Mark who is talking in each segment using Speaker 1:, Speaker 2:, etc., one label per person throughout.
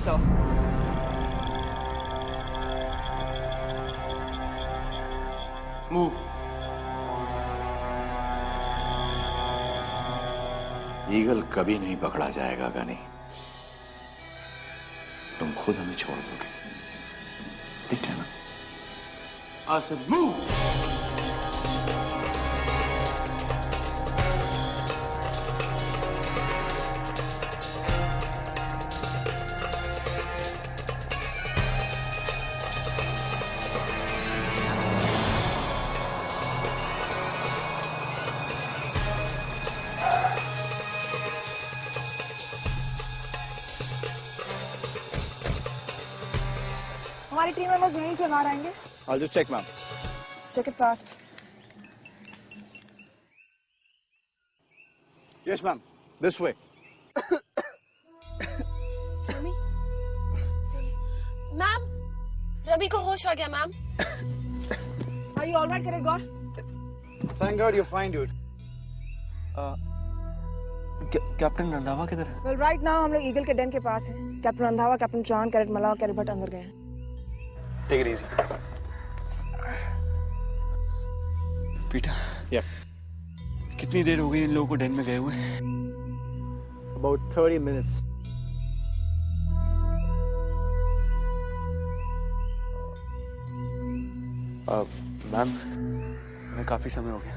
Speaker 1: sir.
Speaker 2: Move.
Speaker 3: Eagle कभी नहीं पकड़ा जाएगा गनी। तुम खुद हमें छोड़ दोगे, ठीक है ना?
Speaker 2: I said move.
Speaker 1: हमारी टीम मेंबर्स यहीं से बाहर आएंगे।
Speaker 4: I'll just check, ma'am.
Speaker 1: Check it fast.
Speaker 4: Yes, ma'am. This way.
Speaker 5: Ravi? Ma'am, Ravi को होश आ गया ma'am.
Speaker 1: Are you all right, Gor?
Speaker 4: Thank God you're fine, dude.
Speaker 2: Captain Randhawa किधर है?
Speaker 1: Well, right now हम लोग ईगल के डेन के पास हैं। कैप्टन रंधावा, कैप्टन चांद, कैडेट मलावा, कैडेट भट्ट अंदर गए हैं।
Speaker 2: Take it easy. Peter.
Speaker 4: Yeah.
Speaker 2: कितनी देर हो गई इन लोगों को डेन में गए हुए?
Speaker 4: About 30 minutes.
Speaker 2: मैम, हमें काफी समय हो गया।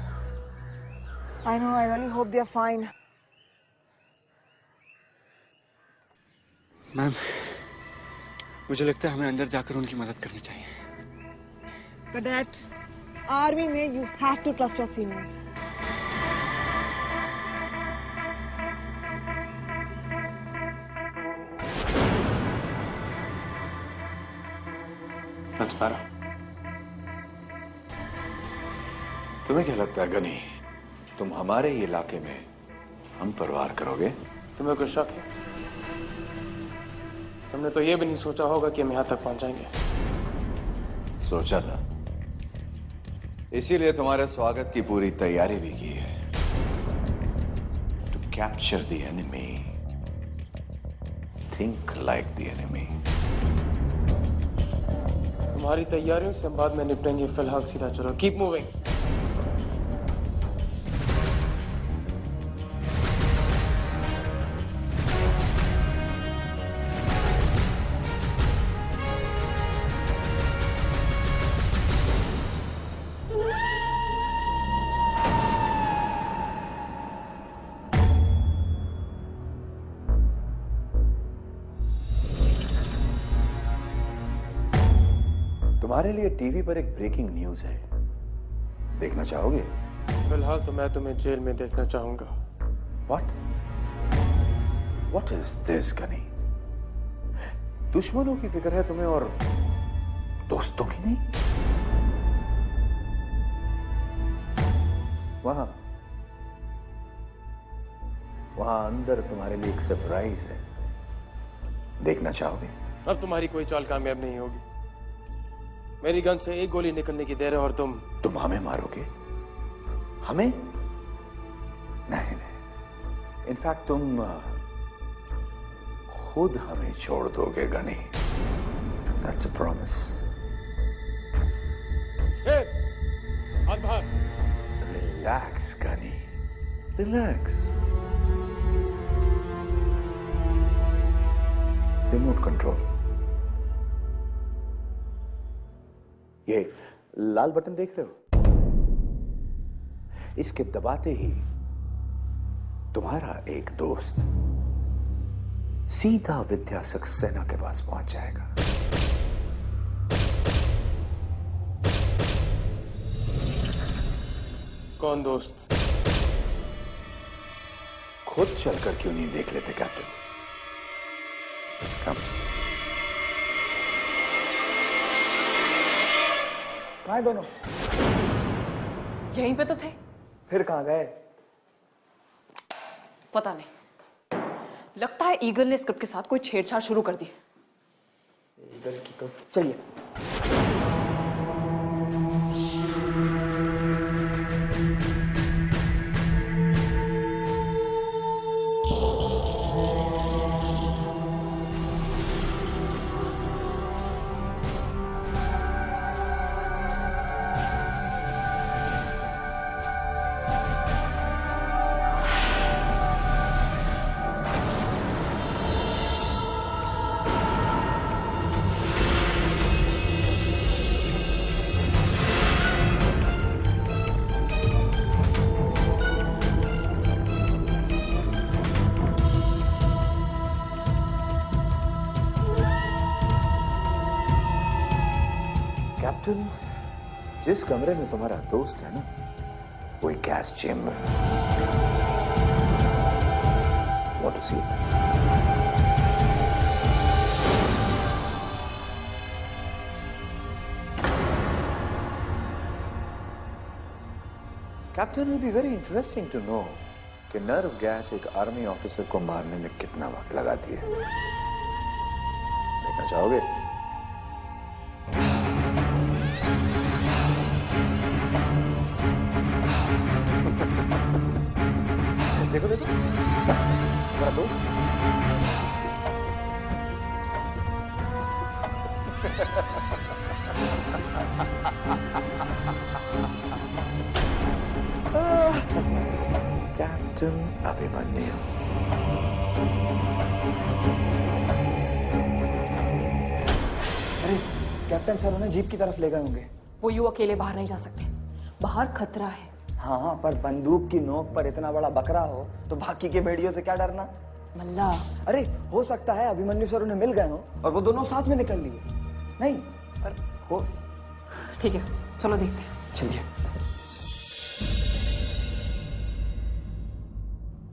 Speaker 1: I know. I really hope they are fine.
Speaker 2: Ma'am, मुझे लगता है हमें अंदर जाकर उनकी मदद करनी चाहिए।
Speaker 1: Cadet, आर्मी में you have to trust your seniors.
Speaker 2: That's better.
Speaker 3: तुम्हें क्या लगता है गनी, तुम हमारे इलाके में हम पर वार करोगे?
Speaker 2: तुम्हें कोई शक है? तुमने तो ये भी नहीं सोचा होगा कि हम यहाँ तक पहुँच जाएंगे।
Speaker 3: सोचा था, इसीलिए तुम्हारे स्वागत की पूरी तैयारी भी की है। To capture the enemy, think like the enemy.
Speaker 2: तुम्हारी तैयारियों से हम बाद में निपटेंगे, फिलहाल सीधा चलो। Keep moving.
Speaker 3: तुम्हारे लिए टीवी पर एक ब्रेकिंग न्यूज है, देखना चाहोगे?
Speaker 2: फिलहाल तो मैं तुम्हें जेल में देखना चाहूंगा।
Speaker 3: What is this, Ghani? दुश्मनों की फिक्र है तुम्हें और दोस्तों की नहीं? वहां अंदर तुम्हारे लिए एक सरप्राइज है, देखना चाहोगे?
Speaker 2: अब तुम्हारी कोई चाल कामयाब नहीं होगी। मेरी गन से एक गोली निकलने की देर है और तुम
Speaker 3: हमें मारोगे? हमें? नहीं। इनफैक्ट तुम खुद हमें छोड़ दोगे गनी। That's a promise.
Speaker 2: हाथ बाहर।
Speaker 3: Relax, Gani. Relax. Remote control. ये लाल बटन देख रहे हो? इसके दबाते ही तुम्हारा एक दोस्त सीधा विद्या सक्सेना के पास पहुंच जाएगा।
Speaker 2: कौन दोस्त?
Speaker 3: खुद चलकर क्यों नहीं देख लेते कैप्टन? कम।
Speaker 1: कहाँ हैं दोनों?
Speaker 6: यहीं पे तो थे।
Speaker 1: फिर कहाँ गए?
Speaker 6: पता नहीं, लगता है ईगल ने स्क्रिप्ट के साथ कोई छेड़छाड़ शुरू कर दी।
Speaker 1: ईगल की तो चलिए।
Speaker 3: कैप्टन, जिस कमरे में तुम्हारा दोस्त है ना, वो एक gas chamber. Want to see it? Captain, will be very interesting to know कि नर्व गैस एक आर्मी ऑफिसर को मारने में कितना वक्त लगाती है। देखना चाहोगे? देखो देखो, मेरा दोस्त। कैप्टन अभिमन्यु।
Speaker 7: अरे कैप्टन सर उन्हें जीप की तरफ ले गए होंगे।
Speaker 6: वो यू अकेले बाहर नहीं जा सकते, बाहर खतरा है।
Speaker 7: हाँ, पर बंदूक की नोक पर इतना बड़ा बकरा हो तो बाकी के भेड़ियों से क्या डरना।
Speaker 6: मल्ला,
Speaker 7: अरे हो सकता है अभिमन्यु सर उन्हें मिल गए हो और वो दोनों साथ में निकल लिए। नहीं, पर हो।
Speaker 6: ठीक है, चलो देखते हैं।
Speaker 7: चलिए।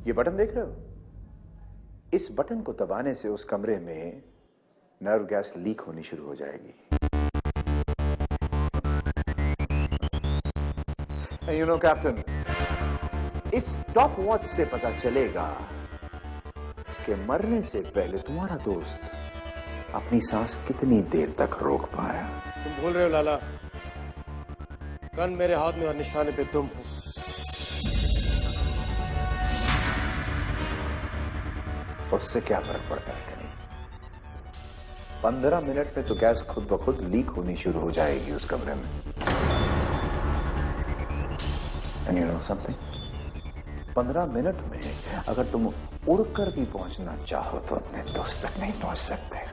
Speaker 3: ये बटन देख रहे हो? इस बटन को दबाने से उस कमरे में नर्व गैस लीक होनी शुरू हो जाएगी। यू नो कैप्टन, इस स्टॉप वॉच से पता चलेगा कि मरने से पहले तुम्हारा दोस्त अपनी सांस कितनी देर तक रोक पाया।
Speaker 2: तुम भूल रहे हो लाला, गन मेरे हाथ में और निशाने पे तुम हो।
Speaker 3: उससे क्या फर्क पड़ता है? 15 मिनट में तो गैस खुद ब खुद लीक होनी शुरू हो जाएगी उस कमरे में। And you know something? 15 minute में अगर तुम उड़कर भी पहुंचना चाहो तो अपने दोस्त तक नहीं पहुंच सकते।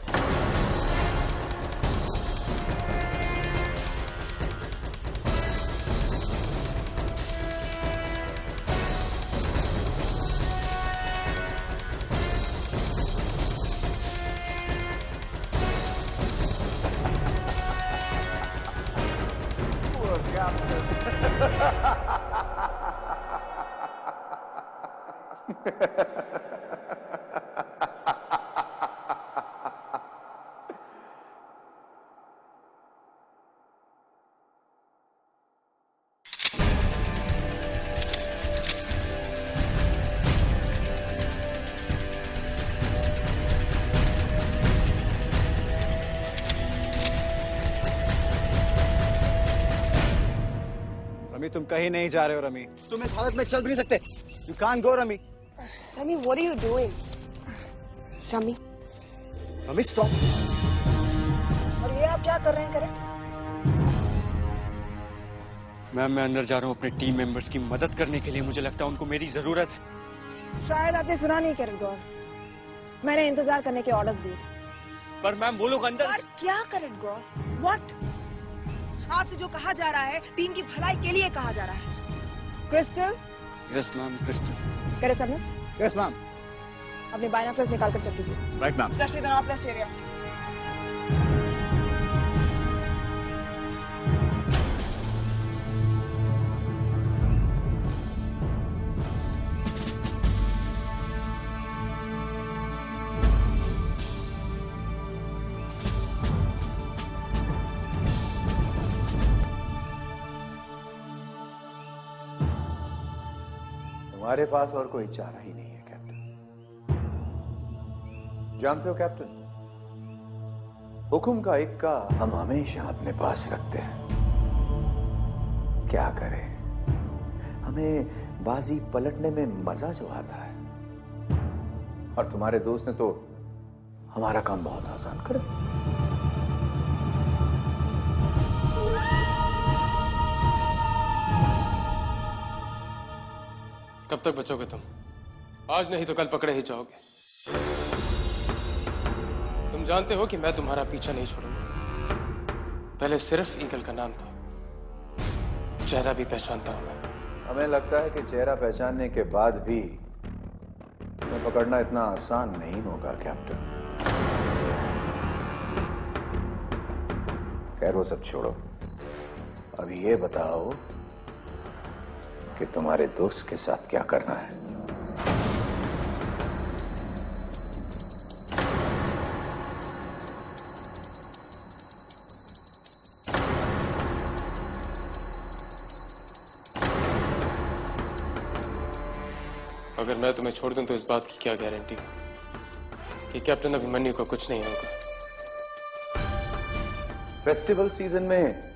Speaker 4: रमी, तुम कहीं नहीं जा रहे हो रमी। तुम इस हालत में चल भी नहीं सकते। You can't go, rummy.
Speaker 5: Rami, what are you doing? Rami.
Speaker 4: Rummy stop.
Speaker 1: और ये आप क्या कर रहे हैं? करेक्ट।
Speaker 8: मैम, मैं अंदर जा रहा हूँ अपने टीम मेंबर्स की मदद करने के लिए। मुझे लगता है उनको मेरी जरूरत है।
Speaker 1: शायद आपने सुना नहीं करेक्ट गौर, मैंने इंतजार करने के ऑर्डर्स दिए थे।
Speaker 8: पर मैम वो लोग अंदर।
Speaker 1: और क्या करेक्ट गौर? व्हाट? आपसे जो कहा जा रहा है टीम की भलाई के लिए कहा जा रहा है। Crystal.
Speaker 8: Yes ma'am, crystal.
Speaker 1: Correct सबमिस।
Speaker 4: Yes ma'am.
Speaker 1: अपने बाइनोकुलर्स निकाल कर चेक कीजिए।
Speaker 4: Right ma'am.
Speaker 1: Specially the north west area.
Speaker 3: हमारे पास और कोई चारा ही नहीं है कैप्टन। जानते हो कैप्टन, हुक्म का इक्का हम हमेशा अपने पास रखते हैं। क्या करें, हमें बाजी पलटने में मजा जो आता है। और तुम्हारे दोस्त ने तो हमारा काम बहुत आसान कर दिया।
Speaker 2: कब तक बचोगे तुम? आज नहीं तो कल पकड़े ही जाओगे। तुम जानते हो कि मैं तुम्हारा पीछा नहीं छोड़ूंगा। पहले सिर्फ ईगल का नाम था, चेहरा भी पहचानता हूं मैं।
Speaker 3: हमें लगता है कि चेहरा पहचानने के बाद भी तुम्हें पकड़ना इतना आसान नहीं होगा कैप्टन। खैर वो सब छोड़ो, अभी ये बताओ कि तुम्हारे दोस्त के साथ क्या करना है।
Speaker 2: अगर मैं तुम्हें छोड़ दूं तो इस बात की क्या गारंटी कि कैप्टन अभिमन्यु का कुछ नहीं होगा।
Speaker 3: फेस्टिवल सीजन में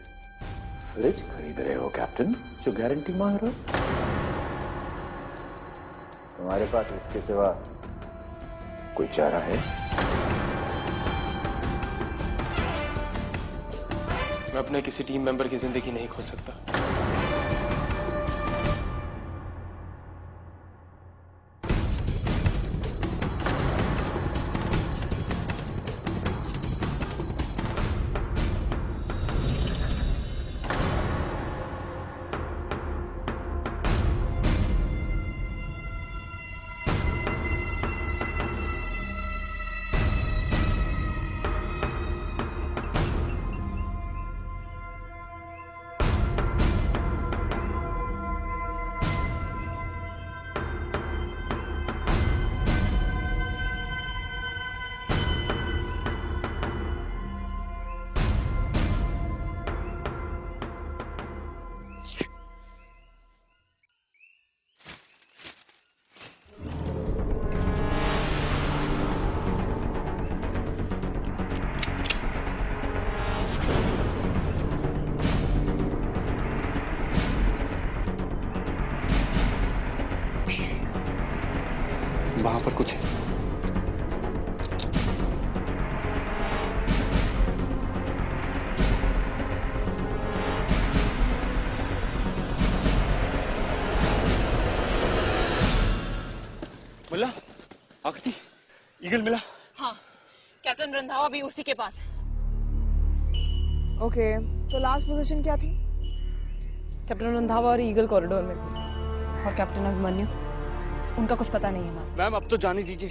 Speaker 3: फ्रिज खरीद रहे हो कैप्टन, जो गारंटी मांग रहे हो? तुम्हारे पास इसके सिवा कोई चारा है?
Speaker 2: मैं अपने किसी टीम मेंबर की जिंदगी नहीं खो सकता।
Speaker 8: वहां पर कुछ है। मिला आकृति, ईगल मिला।
Speaker 6: हाँ, कैप्टन रंधावा भी उसी के पास है।
Speaker 1: ओके, तो लास्ट पोजीशन क्या थी?
Speaker 6: कैप्टन रंधावा और ईगल कॉरिडोर में थे और कैप्टन अभिमन्यु, उनका कुछ पता नहीं है मैम।
Speaker 8: मैम अब तो जाने दीजिए।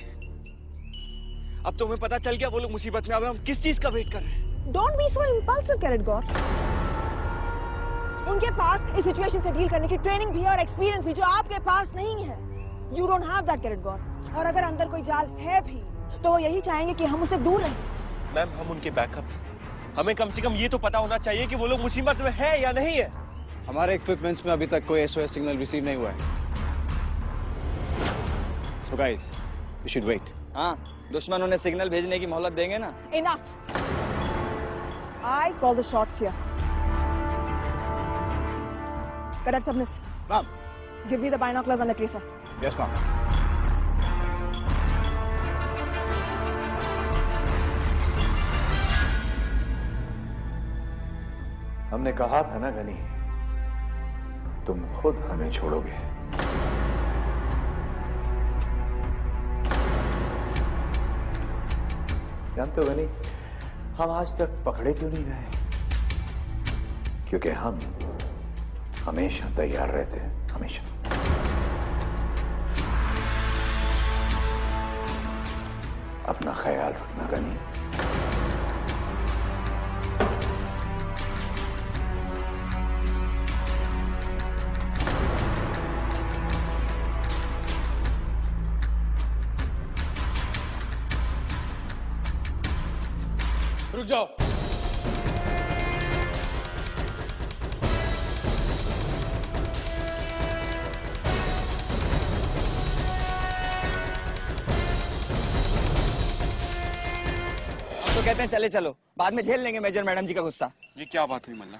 Speaker 8: अब तो हमें पता चल गया वो लोग मुसीबत में। अब हम किस चीज का वेट कर रहे हैं?
Speaker 1: डोंट बी सो इम्पल्सिव कैरेट गॉर। उनके पास इस सिचुएशन से डील करने की ट्रेनिंग भी है और एक्सपीरियंस भी, जो आपके पास नहीं है। यू डोंट हैव दैट कैरेट गॉर। और अगर अंदर कोई जाल है भी तो वो यही चाहेंगे कि हम उससे दूर रहें।
Speaker 8: मैम हम उनके बैकअप हैं। हमें कम से कम ये तो पता होना चाहिए कि वो लोग मुसीबत में है या नहीं है।
Speaker 4: हमारे इक्विपमेंट्स में अभी तक कोई SOS सिग्नल रिसीव नहीं हुआ है। So guys, you should wait.
Speaker 7: हाँ, दुश्मन उन्हें सिग्नल भेजने की मोहलत देंगे ना।
Speaker 1: Enough. I call the shots here. Cadet Subnis.
Speaker 4: Ma'am.
Speaker 1: Give me the binoculars and the tracer.
Speaker 4: Yes, ma'am.
Speaker 3: हमने कहा था ना गनी, तुम खुद हमें छोड़ोगे। जानते हो गनी, हम आज तक पकड़े क्यों नहीं गए? क्योंकि हम हमेशा तैयार रहते हैं, हमेशा। अपना ख्याल रखना गनी।
Speaker 2: रुक जाओ।
Speaker 7: तो कहते हैं चले चलो, बाद में झेल लेंगे मेजर मैडम जी का गुस्सा।
Speaker 8: ये क्या बात हुई मल्ला?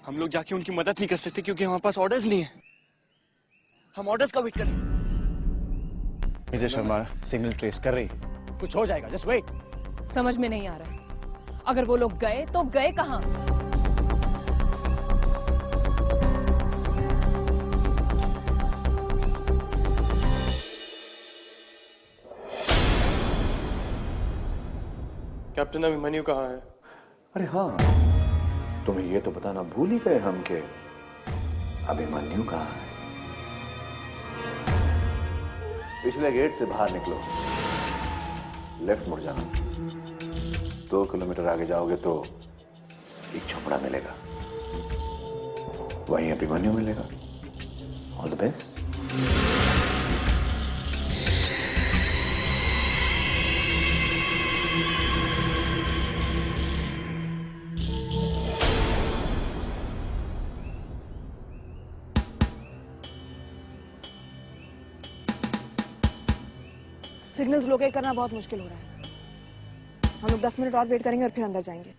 Speaker 8: हम लोग जाके उनकी मदद नहीं कर सकते क्योंकि हमारे पास ऑर्डर्स नहीं है। हम ऑर्डर्स का वेट करें।
Speaker 4: मेजर शर्मा सिग्नल ट्रेस कर रही, कुछ हो जाएगा, जस्ट वेट।
Speaker 6: समझ में नहीं आ रहा है, अगर वो लोग गए तो गए कहाँ?
Speaker 2: कैप्टन अभिमन्यु कहाँ है?
Speaker 3: अरे हाँ, तुम्हें ये तो बताना भूल ही गए हम के अभिमन्यु कहाँ है। पिछले गेट से बाहर निकलो, लेफ्ट मुड़ जाना। 2 किलोमीटर आगे जाओगे तो एक झोपड़ा मिलेगा, वहीं अभिमन्यु मिलेगा। All the best.
Speaker 1: Signals locate करना बहुत मुश्किल हो रहा है। हम लोग 10 मिनट और वेट करेंगे और फिर अंदर जाएंगे।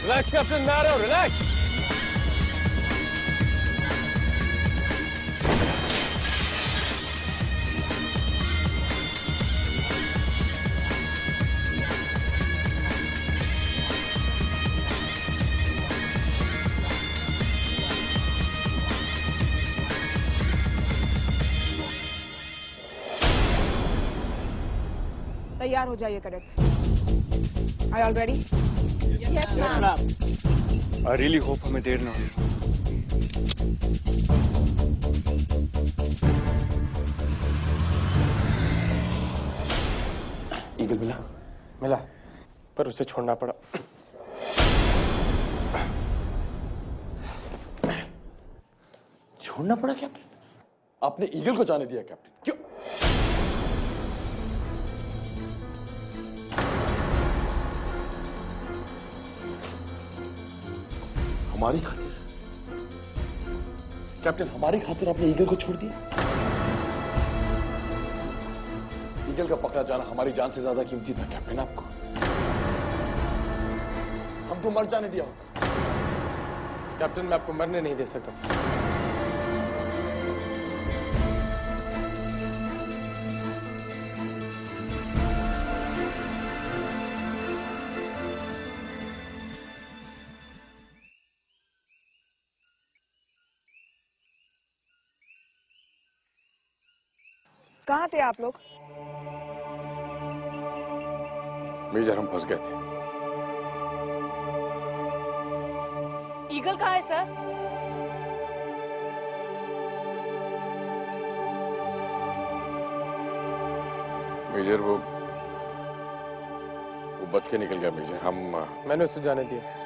Speaker 2: Relax, Captain Marrow, relax.
Speaker 1: तैयार हो जाइए cadets. Are you all ready?
Speaker 5: Yes, ma'am.
Speaker 8: I really hope हमें देर ना हो।
Speaker 2: ईगल मिला? मिला, पर उसे छोड़ना पड़ा।
Speaker 9: छोड़ना पड़ा कैप्टन? आपने ईगल को जाने दिया कैप्टन, क्यों? हमारी खातिर कैप्टन, हमारी खातिर आपने ईगल को छोड़ दिया? ईगल का पकड़ा जाना हमारी जान से ज्यादा कीमती था कैप्टन। आपको हमको मर जाने दिया होगा।
Speaker 2: कैप्टन, मैं आपको मरने नहीं दे सकता।
Speaker 1: कहाँ थे आप लोग?
Speaker 9: मेजर, हम फंस गए थे।
Speaker 6: ईगल कहाँ है सर?
Speaker 9: मेजर, वो बच के निकल गया मेजर। हम
Speaker 2: मैंने उसे जाने दिया।